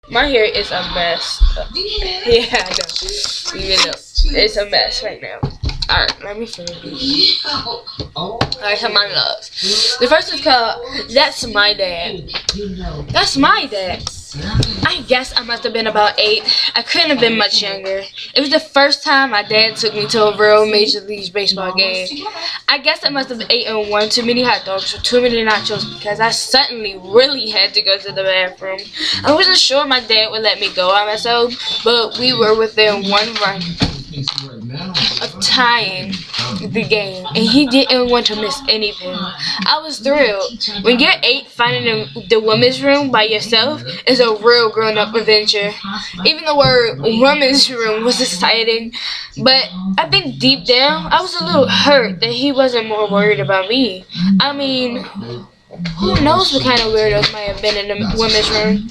My hair is a mess. Yeah, I know. You know, it's a mess right now. Alright, let me finish. Alright, so my loves. The first is called That's My Dad. That's my dad. I guess I must have been about 8. I couldn't have been much younger. It was the first time my dad took me to a real Major League Baseball game. I guess I must have eaten one too many hot dogs or too many nachos because I suddenly really had to go to the bathroom. I wasn't sure my dad would let me go by myself, but we were within one run of tying the game, and he didn't want to miss anything. I was thrilled. When you're 8, finding the women's room by yourself is a real grown-up adventure. Even the word women's room was exciting, but I think deep down I was a little hurt that he wasn't more worried about me. I mean, who knows what kind of weirdos might have been in the women's room.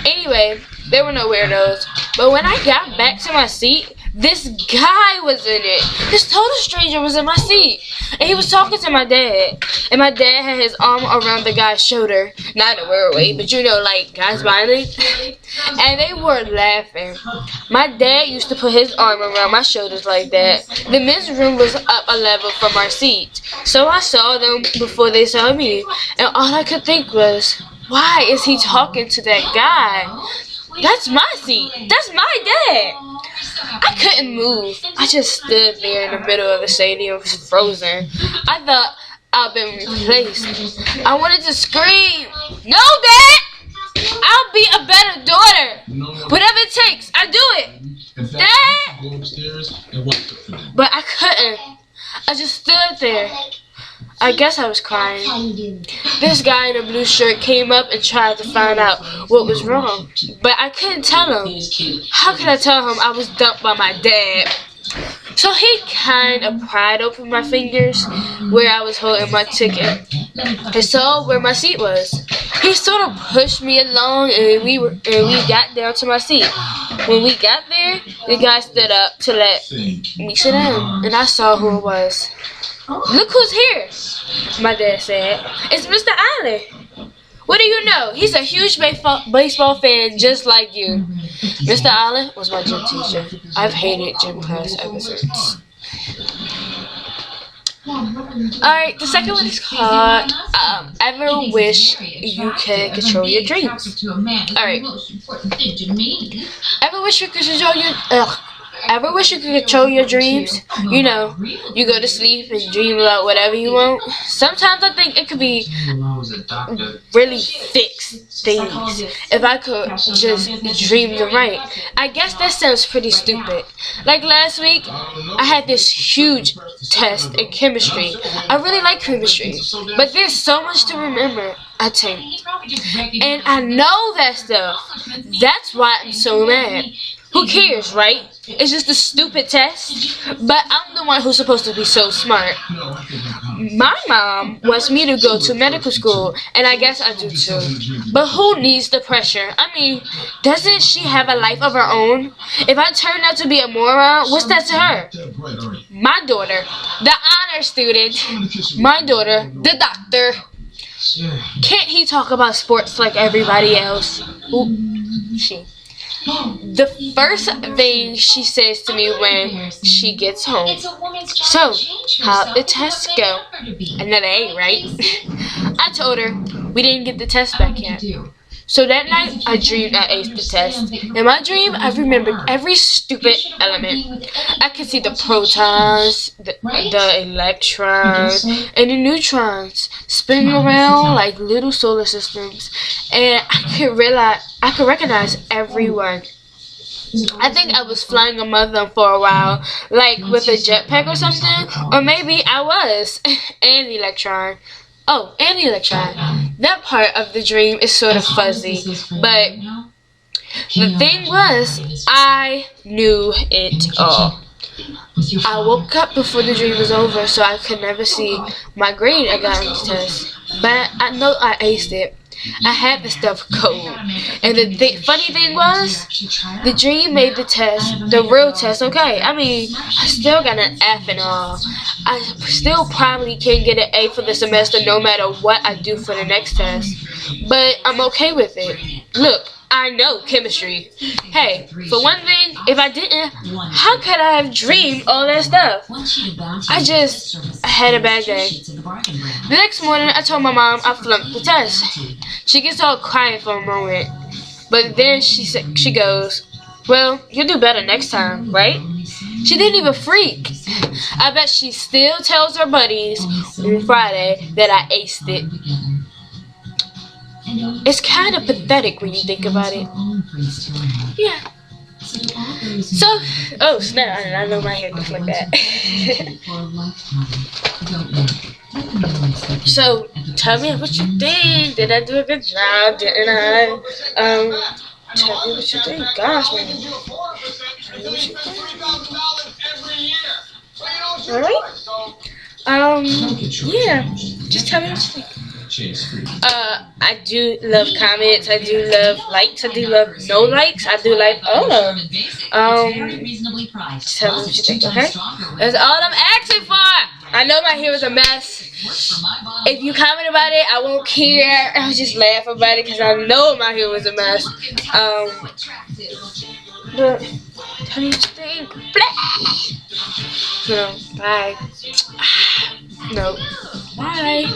Anyway, there were no weirdos, but when I got back to my seat, this guy was in it. This total stranger was in my seat. And he was talking to my dad. And my dad had his arm around the guy's shoulder. Not in a weird way, but you know, like guys violent. And they were laughing. My dad used to put his arm around my shoulders like that. The men's room was up a level from our seat. So I saw them before they saw me. And all I could think was, why is he talking to that guy? That's my seat. That's my dad. I couldn't move. I just stood there in the middle of the stadium, frozen. I thought I'd been replaced. I wanted to scream, "No, Dad! I'll be a better daughter. Whatever it takes, I do it. Dad!" But I couldn't. I just stood there. I guess I was crying. This guy in a blue shirt came up and tried to find out what was wrong, but I couldn't tell him. How could I tell him I was dumped by my dad? So he kind of pried open my fingers where I was holding my ticket and saw where my seat was. He sort of pushed me along and we got down to my seat. When we got there, the guy stood up to let me sit down, and I saw who it was. "Look who's here," my dad said. "It's Mr. Allen. What do you know? He's a huge baseball fan just like you." Mr. Allen was my gym teacher. I've hated gym class ever since. Alright, the second one is called Ever Wish You Could Control Your Dreams. Alright. Ever wish you could control your Ever wish you could control your dreams? You know, you go to sleep and dream about whatever you want. Sometimes I think it could be really fixed things if I could just dream them right. I guess that sounds pretty stupid. Like last week, I had this huge test in chemistry. I really like chemistry, but there's so much to remember, I think. And I know that stuff. That's why I'm so mad. Who cares, right? It's just a stupid test. But I'm the one who's supposed to be so smart. My mom wants me to go to medical school, and I guess I do too. But who needs the pressure? I mean, doesn't she have a life of her own? If I turn out to be a moron, what's that to her? My daughter, the honor student. My daughter, the doctor. Can't he talk about sports like everybody else? Ooh, she. The first thing she says to me when she gets home, "So, how'd the test go?" Another A, right? I told her we didn't get the test back yet. So that night, I dreamed I aced the test. In my dream, I remembered every stupid element. I could see the protons, the electrons, and the neutrons spinning around like little solar systems. And I could recognize everyone. I think I was flying among them for a while, like with a jetpack or something. Or maybe I was. And the electron. Oh, and the electron. That part of the dream is sort of fuzzy, but the thing was, I knew it all. I woke up before the dream was over, so I could never see my grade I got on the test. But I know I aced it. I had the stuff cold. And the funny thing was, the dream made the test, the real test, okay. I mean, I still got an F and all. I still probably can't get an A for the semester no matter what I do for the next test. But I'm okay with it. Look, I know chemistry. Hey, for one thing, if I didn't, how could I have dreamed all that stuff? I had a bad day. The next morning, I told my mom I flunked the test. She gets all quiet for a moment, but then she goes, "Well, you'll do better next time, right?" She didn't even freak. I bet she still tells her buddies on Friday that I aced it. It's kind of pathetic when you think about it. Yeah. So, oh snap, I did not know my hair looked like that. So, tell me what you think. Did I do a good job? Didn't I? Tell me what you think. Gosh, man. Tell me what you think. Alright? Yeah. Just tell me what you think. I do love comments. I do love likes. I do love no likes. I do like all of them. Tell me what you think, okay? That's all I'm asking for. I know my hair is a mess. If you comment about it, I won't care. I'll just laugh about it because I know my hair was a mess. But tell me what you think. No, bye. No, bye.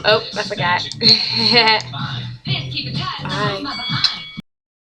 Oh, I forgot. Bye.